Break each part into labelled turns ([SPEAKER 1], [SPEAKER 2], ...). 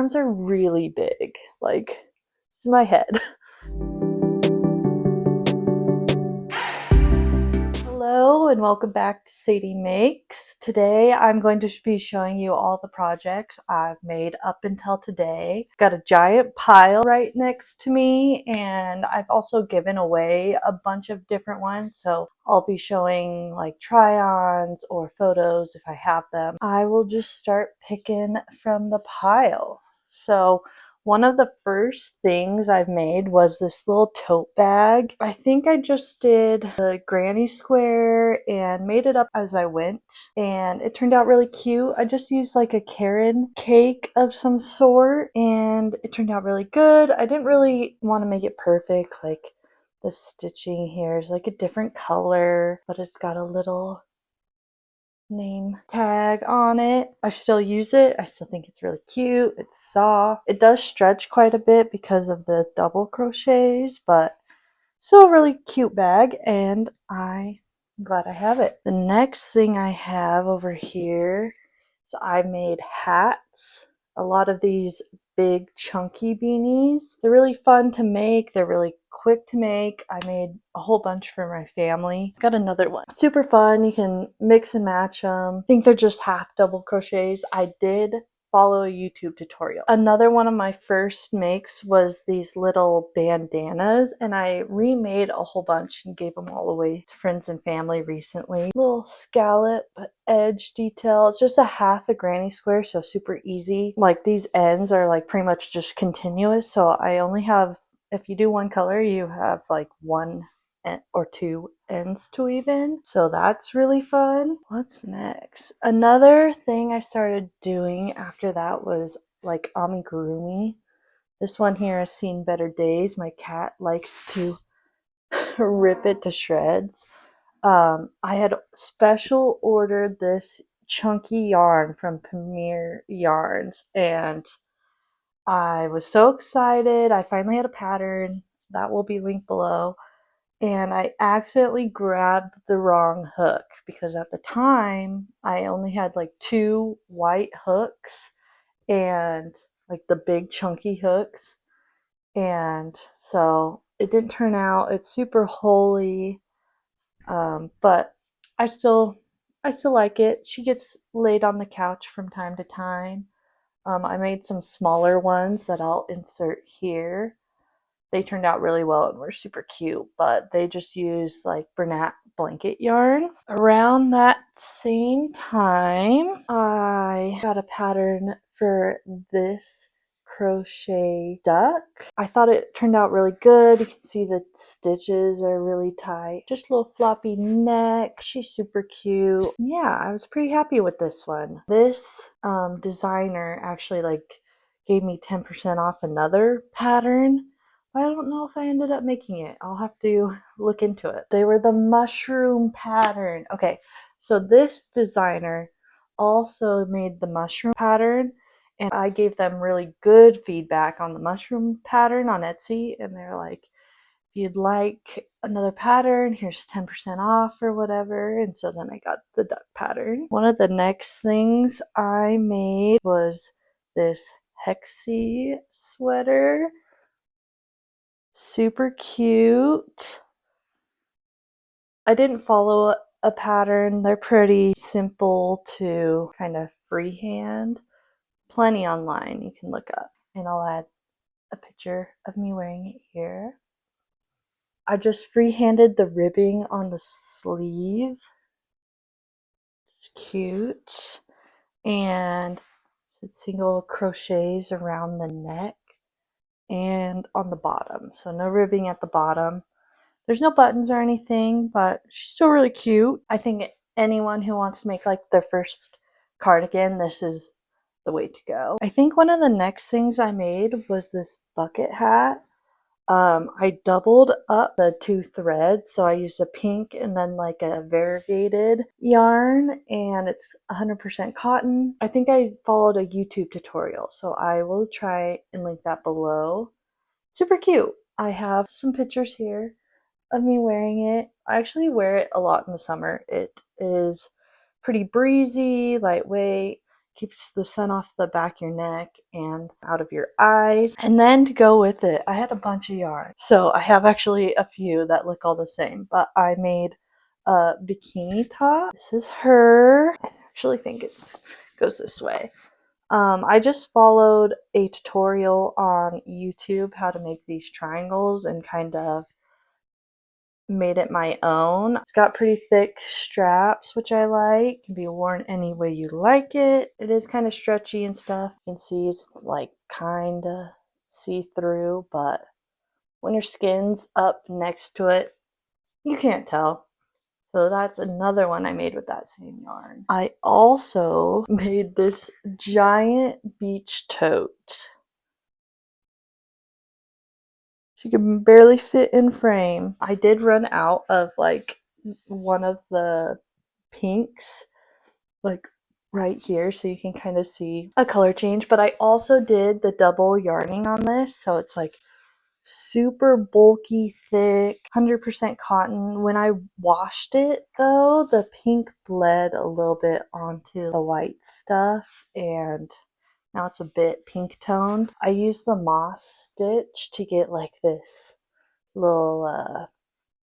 [SPEAKER 1] arms are really big, like it's my head. Hello and welcome back to Sadie Makes. Today I'm going to be showing you all the projects I've made up until today. Got a giant pile right next to me, and I've also given away a bunch of different ones, so I'll be showing like try-ons or photos if I have them. I will just start picking from the pile. So one of the first things I've made was this little tote bag. I think I just did the granny square and made it up as I went, and it turned out really cute. I just used like a Karen cake of some sort, and it turned out really good. I didn't really want to make it perfect, like the stitching here is like a different color, but it's got a little name tag on it. I still use it. I still think it's really cute. It's soft. It does stretch quite a bit because of the double crochets, but still a really cute bag, and I'm glad I have it. The next thing I have over here is I made hats. A lot of these big chunky beanies. They're really fun to make. They're really quick to make. I made a whole bunch for my family. Got another one. Super fun. You can mix and match them. I think they're just half double crochets. I did follow a YouTube tutorial. Another one of my first makes was these little bandanas, and I remade a whole bunch and gave them all away to friends and family recently. Little scallop edge detail. It's just a half a granny square, so super easy. Like these ends are like pretty much just continuous, so I only have, if you do one color, you have like one or two ends to weave in, so that's really fun. What's next? Another thing I started doing after that was like amigurumi. This one here has seen better days. My cat likes to rip it to shreds. I had special ordered this chunky yarn from Premier Yarns, and I was so excited. I finally had a pattern that will be linked below, and I accidentally grabbed the wrong hook because at the time I only had like 2 white hooks and like the big chunky hooks, and so it didn't turn out. It's super holy, but I still like it. She gets laid on the couch from time to time. I made some smaller ones that I'll insert here. They turned out really well and were super cute, but they just used like Bernat blanket yarn. Around that same time, I got a pattern for this crochet duck. I thought it turned out really good. You can see the stitches are really tight. Just a little floppy neck. She's super cute. Yeah, I was pretty happy with this one. This designer actually like gave me 10% off another pattern. I don't know if I ended up making it. I'll have to look into it. They were the mushroom pattern. Okay, so this designer also made the mushroom pattern, and I gave them really good feedback on the mushroom pattern on Etsy, and they're like, if you'd like another pattern, here's 10% off or whatever. And so then I got the duck pattern. One of the next things I made was this Hexi sweater. Super cute. I didn't follow a pattern. They're pretty simple to kind of freehand. Plenty online you can look up, and I'll add a picture of me wearing it here. I just freehanded the ribbing on the sleeve. It's cute. And it's single crochets around the neck and on the bottom, so no ribbing at the bottom. There's no buttons or anything, but she's still really cute. I think anyone who wants to make like their first cardigan, this is the way to go. I think one of the next things I made was this bucket hat. I doubled up the 2 threads, so I used a pink and then like a variegated yarn, and it's 100% cotton. I think I followed a YouTube tutorial, so I will try and link that below. Super cute. I have some pictures here of me wearing it. I actually wear it a lot in the summer. It is pretty breezy, lightweight. keeps the sun off the back of your neck and out of your eyes. And then to go with it, I had a bunch of yarn. So I have actually a few that look all the same, but I made a bikini top. This is her. I actually think it goes this way. I just followed a tutorial on YouTube how to make these triangles and kind of made it my own. It's got pretty thick straps, which I like. It can be worn any way you like it. It is kind of stretchy and stuff. You can see it's like kind of see-through, but when your skin's up next to it, you can't tell. So that's another one I made with that same yarn. I also made this giant beach tote. She can barely fit in frame. I did run out of like one of the pinks, like right here, so you can kind of see a color change. But I also did the double yarning on this, so it's like super bulky, thick, 100% cotton. When I washed it though, the pink bled a little bit onto the white stuff, and now it's a bit pink toned. I used the moss stitch to get like this little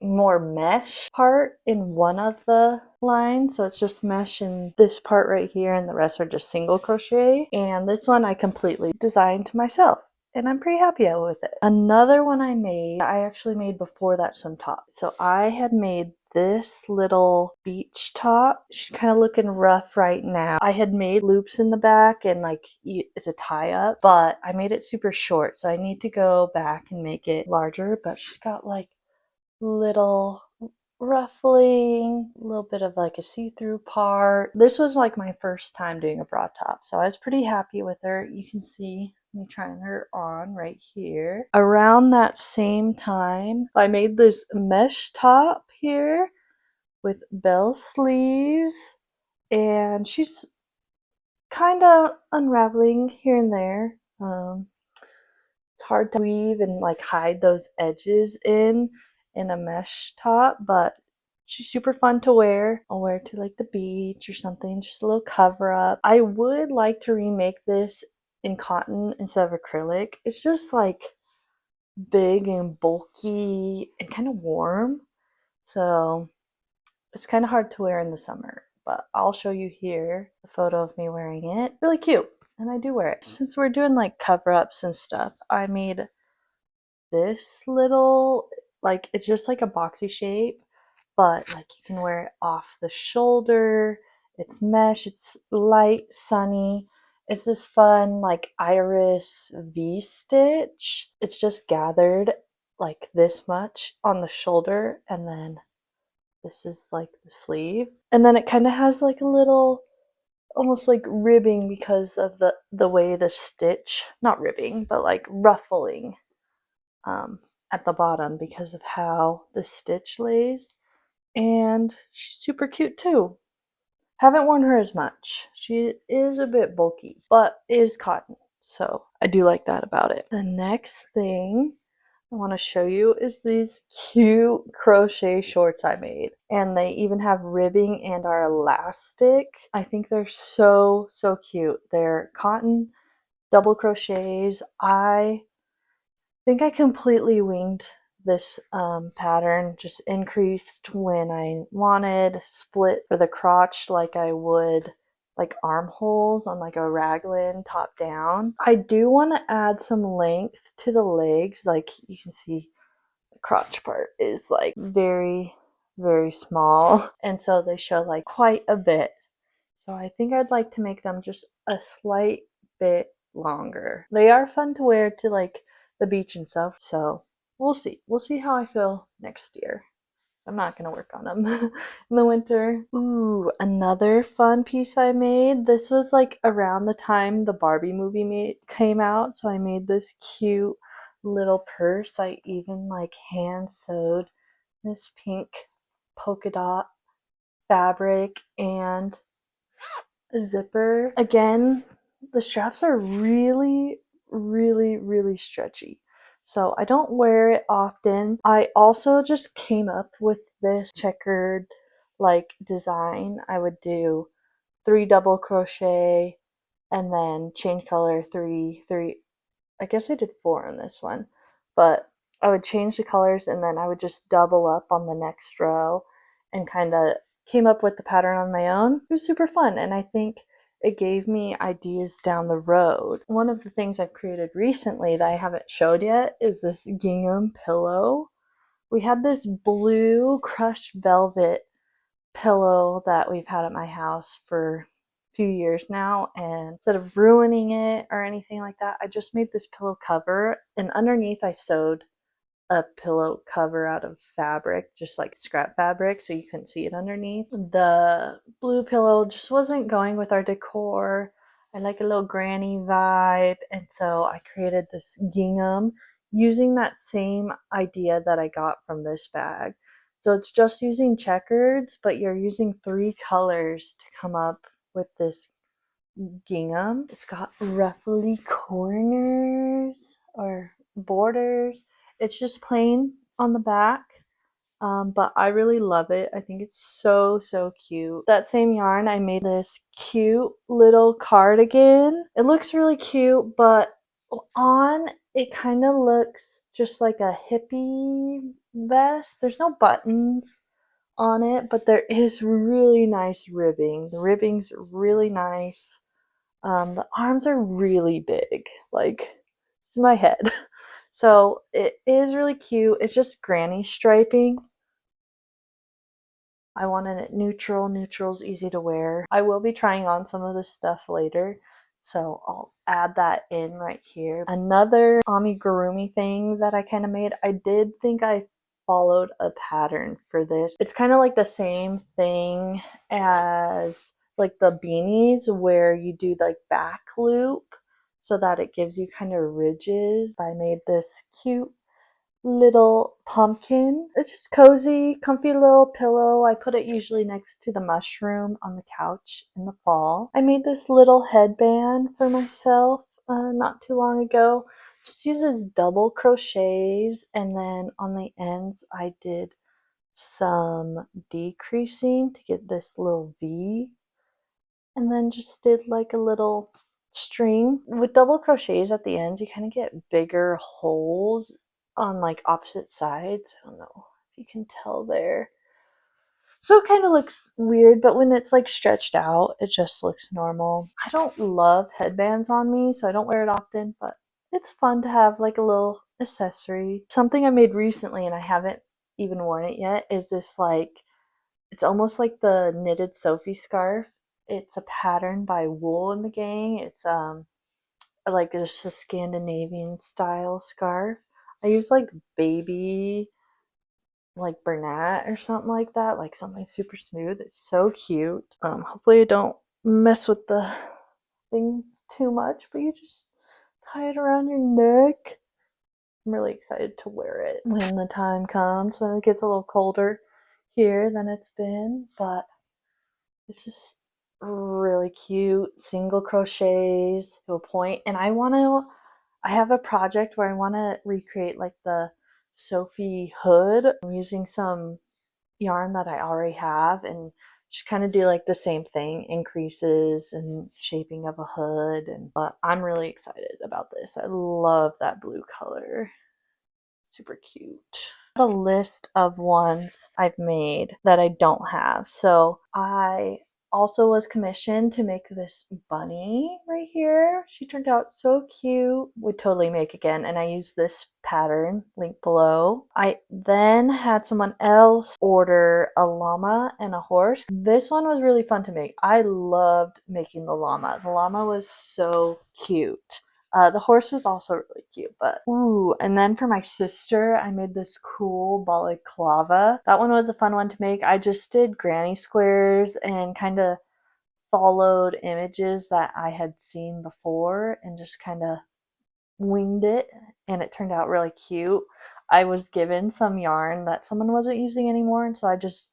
[SPEAKER 1] more mesh part in one of the lines. So it's just mesh in this part right here, and the rest are just single crochet. And this one I completely designed myself, and I'm pretty happy with it. Another one I actually made before that some top. So I had made this little beach top. She's kind of looking rough right now. I had made loops in the back and like it's a tie up, but I made it super short, so I need to go back and make it larger. But she's got like little ruffling, a little bit of like a see-through part. This was like my first time doing a bra top, so I was pretty happy with her. You can see me trying her on right here. Around that same time, I made this mesh top here with bell sleeves, and she's kind of unraveling here and there. It's hard to weave and like hide those edges in a mesh top, but she's super fun to wear. I'll wear it to like the beach or something, just a little cover up. I would like to remake this in cotton instead of acrylic. It's just like big and bulky and kind of warm, so it's kind of hard to wear in the summer, but I'll show you here a photo of me wearing it. Really cute, and I do wear it. Since we're doing like cover-ups and stuff, I made this little, like, it's just like a boxy shape, but like you can wear it off the shoulder. It's mesh, it's light, sunny. It's this fun like iris V-stitch. It's just gathered like this much on the shoulder, and then this is like the sleeve. And then it kind of has like a little almost like ribbing because of the way the stitch, not ribbing, but like ruffling at the bottom because of how the stitch lays. And she's super cute too. Haven't worn her as much. She is a bit bulky, but it is cotton, so I do like that about it. The next thing I want to show you is these cute crochet shorts I made, and they even have ribbing and are elastic. I think they're so cute. They're cotton double crochets. I think I completely winged this pattern, just increased when I wanted, split for the crotch like I would like armholes on like a raglan top down. I do want to add some length to the legs. Like you can see the crotch part is like very small, and so they show like quite a bit. So I think I'd like to make them just a slight bit longer. They are fun to wear to like the beach and stuff, so we'll see. We'll see how I feel next year. I'm not gonna work on them in the winter. Ooh, another fun piece I made. This was like around the time the Barbie movie came out, so I made this cute little purse. I even like hand sewed this pink polka dot fabric and a zipper. Again, the straps are really stretchy, so I don't wear it often. I also just came up with this checkered like design. I would do 3 double crochet, and then change color three. I guess I did 4 on this one, but I would change the colors and then I would just double up on the next row and kind of came up with the pattern on my own. It was super fun, and I think it gave me ideas down the road. One of the things I've created recently that I haven't showed yet is this gingham pillow. We had this blue crushed velvet pillow that we've had at my house for a few years now, and instead of ruining it or anything like that, I just made this pillow cover, and underneath I sewed a pillow cover out of fabric, just like scrap fabric, so you couldn't see it underneath. The blue pillow just wasn't going with our decor. I like a little granny vibe, and so I created this gingham using that same idea that I got from this bag. So it's just using checkers, but you're using 3 colors to come up with this gingham. It's got ruffly corners or borders. It's just plain on the back, but I really love it. I think it's so, so cute. That same yarn, I made this cute little cardigan. It looks really cute, but on, it kind of looks just like a hippie vest. There's no buttons on it, but there is really nice ribbing. The ribbing's really nice. The arms are really big, like it's my head. So it is really cute. It's just granny striping. I wanted it neutral. Neutral's easy to wear. I will be trying on some of this stuff later, so I'll add that in right here. Another amigurumi thing that I kind of made, I did think I followed a pattern for this. It's kind of like the same thing as like the beanies where you do like back loop so that it gives you kind of ridges. I made this cute little pumpkin. It's just cozy, comfy little pillow. I put it usually next to the mushroom on the couch in the fall. I made this little headband for myself not too long ago. Just uses double crochets, and then on the ends I did some decreasing to get this little V, and then just did like a little string. With double crochets at the ends, you kind of get bigger holes on like opposite sides. I don't know if you can tell there. So it kind of looks weird, but when it's like stretched out, it just looks normal. I don't love headbands on me, so I don't wear it often, but it's fun to have like a little accessory. Something I made recently and I haven't even worn it yet is this like, it's almost like the knitted Sophie scarf. It's a pattern by Wool and the Gang. It's like just a Scandinavian style scarf. I use like baby like Bernat or something like that, like something super smooth. It's so cute. Hopefully I don't mess with the thing too much, but you just tie it around your neck. I'm really excited to wear it when the time comes, when it gets a little colder here than it's been, but it's just really cute. Single crochets to a point, and I have a project where I want to recreate like the Sophie hood. I'm using some yarn that I already have and just kind of do like the same thing, increases and shaping of a hood. And but I'm really excited about this. I love that blue color. Super cute. A list of ones I've made that I don't have. So I also was commissioned to make this bunny right here. She turned out so cute. Would totally make again, and I used this pattern, link below. I then had someone else order a llama and a horse. This one was really fun to make. I loved making the llama. The llama was so cute. The horse was also really cute, but ooh, and then for my sister, I made this cool balaclava. That one was a fun one to make. I just did granny squares and kind of followed images that I had seen before and just kind of winged it, and it turned out really cute. I was given some yarn that someone wasn't using anymore, and so I just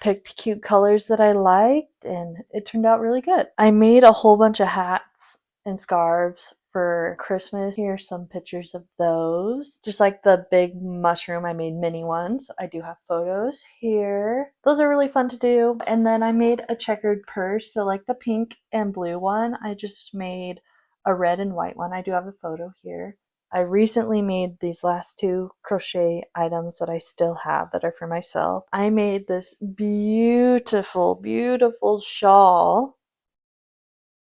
[SPEAKER 1] picked cute colors that I liked, and it turned out really good. I made a whole bunch of hats and scarves for Christmas. Here's some pictures of those. Just like the big mushroom, I made mini ones. I do have photos here. Those are really fun to do. And then I made a checkered purse. So like the pink and blue one, I just made a red and white one. I do have a photo here. I recently made these last two crochet items that I still have that are for myself. I made this beautiful, beautiful shawl.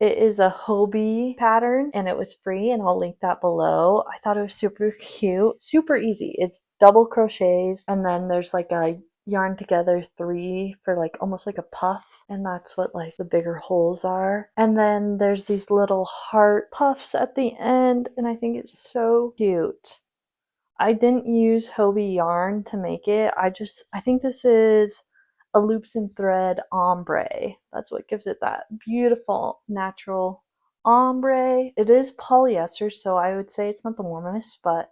[SPEAKER 1] It is a Hobie pattern and it was free, and I'll link that below. I thought it was super cute, super easy. It's double crochets and then there's like a yarn together 3 for like almost like a puff, and that's what like the bigger holes are. And then there's these little heart puffs at the end, and I think it's so cute. I didn't use Hobie yarn to make it. I think this is a loops and thread ombre. That's what gives it that beautiful natural ombre. It is polyester, so I would say it's not the warmest, but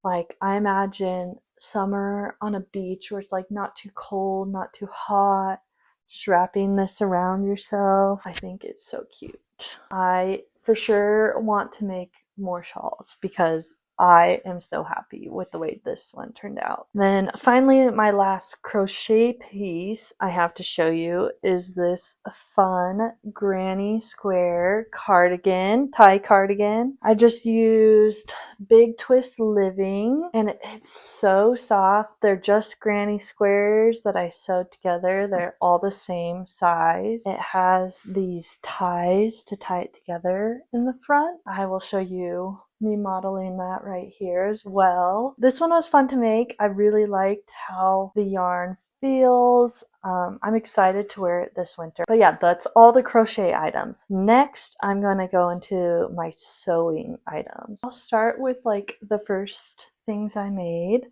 [SPEAKER 1] like I imagine summer on a beach where it's like not too cold, not too hot, just wrapping this around yourself. I think it's so cute. I for sure want to make more shawls because I am so happy with the way this one turned out. Then finally, my last crochet piece I have to show you is this fun granny square cardigan, tie cardigan. I just used Big Twist Living, and it's so soft. They're just granny squares that I sewed together. They're all the same size. It has these ties to tie it together in the front. I will show you me modeling that right here as well. This one was fun to make. I really liked how the yarn feels. I'm excited to wear it this winter. But yeah, that's all the crochet items. Next, I'm going to go into my sewing items. I'll start with like the first things I made,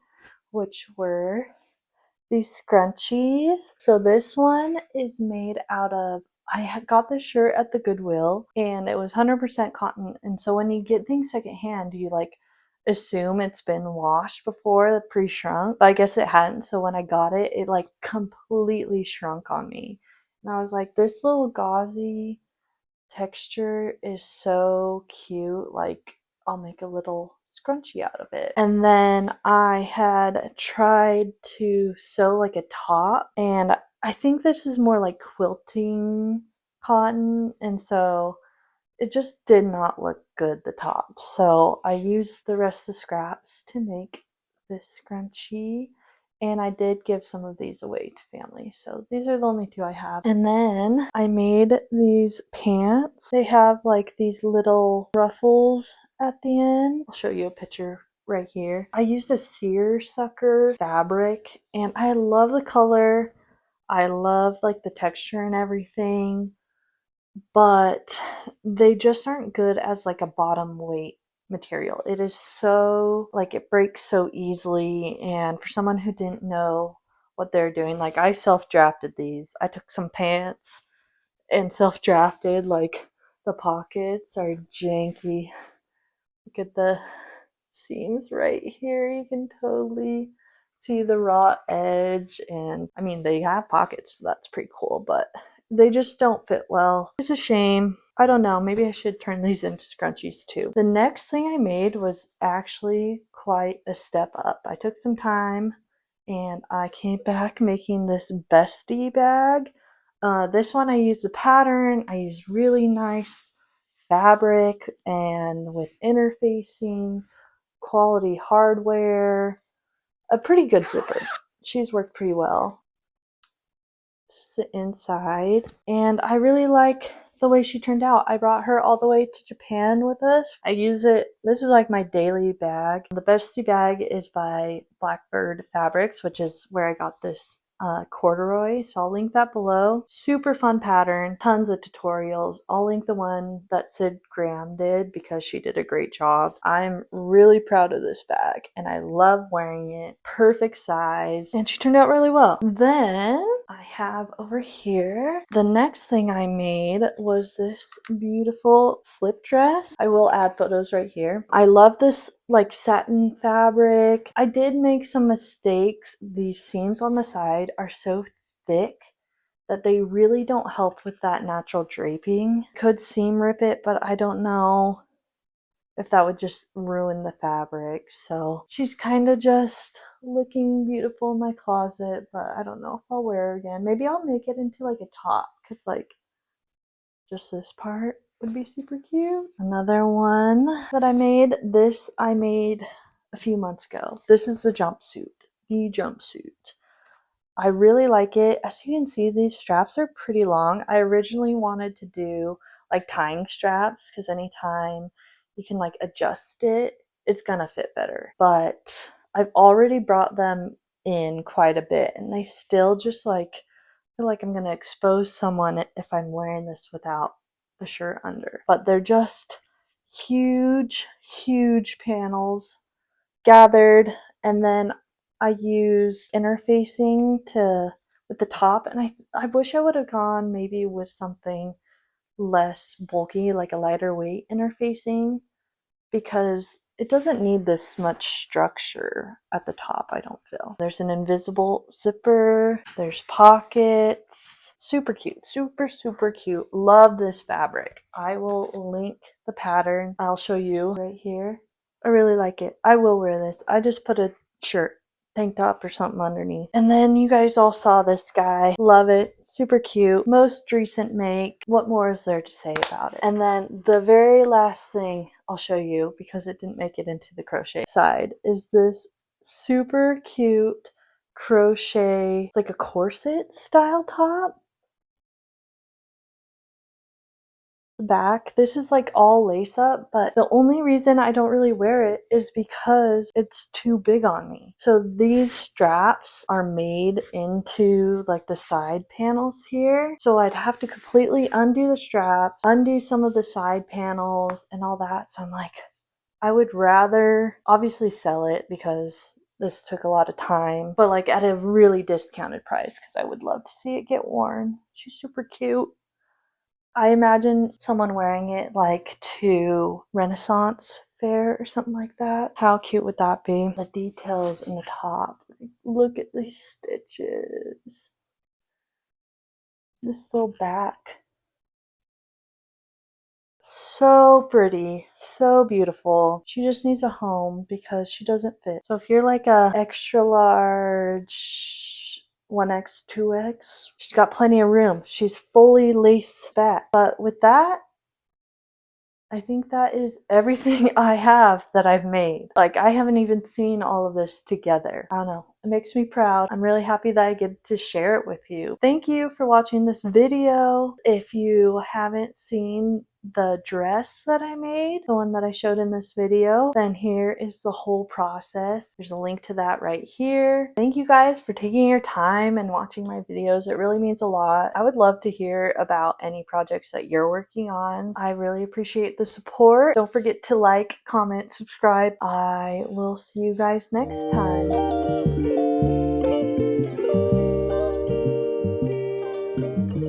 [SPEAKER 1] which were these scrunchies. So this one is made out of, I got this shirt at the Goodwill and it was 100% cotton, and so when you get things secondhand you like assume it's been washed before, pre-shrunk, but I guess it hadn't. So when I got it, it like completely shrunk on me, and I was like, this little gauzy texture is so cute, like I'll make a little scrunchie out of it. And then I had tried to sew like a top, and I think this is more like quilting cotton, and so it just did not look good, the top. So I used the rest of the scraps to make this scrunchie, and I did give some of these away to family. So these are the only two I have. And then I made these pants. They have like these little ruffles at the end. I'll show you a picture right here. I used a seersucker fabric and I love the color. I love like the texture and everything, but they just aren't good as like a bottom weight material. It is so like it breaks so easily, and for someone who didn't know what they're doing, like I self-drafted these. I took some pants and self-drafted, like the pockets are janky. Look at the seams right here. You can totally see the raw edge, and I mean they have pockets, so that's pretty cool, but they just don't fit well. It's a shame. I don't know, maybe I should turn these into scrunchies too. The next thing I made was actually quite a step up. I took some time and I came back making this bestie bag. This one I used a pattern. I used really nice fabric and with interfacing, quality hardware, a pretty good zipper. She's worked pretty well. This is the inside, and I really like the way she turned out. I brought her all the way to Japan with us. I use it, this is like my daily bag. The bestie bag is by Blackbird Fabrics, which is where I got this corduroy, so I'll link that below. Super fun pattern, tons of tutorials. I'll link the one that Sid Graham did because she did a great job. I'm really proud of this bag and I love wearing it. Perfect size, and she turned out really well. Then I have over here, the next thing I made was this beautiful slip dress. I will add photos right here. I love this like satin fabric. I did make some mistakes. These seams on the side are so thick that they really don't help with that natural draping. Could seam rip it, but I don't know. if that would just ruin the fabric. So she's kind of just looking beautiful in my closet, but I don't know if I'll wear her again. Maybe I'll make it into like a top, because like just this part would be super cute. Another one that I made, this I made a few months ago. This is the jumpsuit. I really like it. As you can see, these straps are pretty long. I originally wanted to do like tying straps, because anytime you can like adjust it, it's gonna fit better. But I've already brought them in quite a bit, and they still just like feel like I'm gonna expose someone if I'm wearing this without the shirt under. But they're just huge, huge panels gathered, and then I used interfacing with the top, and I wish I would have gone maybe with something less bulky, like a lighter weight interfacing, because it doesn't need this much structure at the top, I don't feel. There's an invisible zipper, there's pockets. Super cute, super, super cute. Love this fabric. I will link the pattern. I'll show you right here. I really like it. I will wear this. I just put a shirt, tank top or something underneath. And then you guys all saw this guy. Love it. Super cute. Most recent make. What more is there to say about it? And then the very last thing I'll show you, because it didn't make it into the crochet side, is this super cute crochet. It's like a corset style top. Back, this is like all lace up, but the only reason I don't really wear it is because it's too big on me. So these straps are made into like the side panels here, so I'd have to completely undo the straps, undo some of the side panels and all that. So I'm like, I would rather obviously sell it, because this took a lot of time, but like at a really discounted price, because I would love to see it get worn. She's super cute. I imagine someone wearing it like to Renaissance fair or something like that. How cute would that be? The details in the top. Look at these stitches. This little back. So pretty, so beautiful. She just needs a home because she doesn't fit. So if you're like a extra large 1X, 2X, she's got plenty of room. She's fully lace back. But with that, I think that is everything I have that I've made. Like, I haven't even seen all of this together. I don't know. It makes me proud. I'm really happy that I get to share it with you. Thank you for watching this video. If you haven't seen the dress that I made, the one that I showed in this video, then here is the whole process. There's a link to that right here. Thank you guys for taking your time and watching my videos. It really means a lot. I would love to hear about any projects that you're working on. I really appreciate the support. Don't forget to like, comment, subscribe. I will see you guys next time.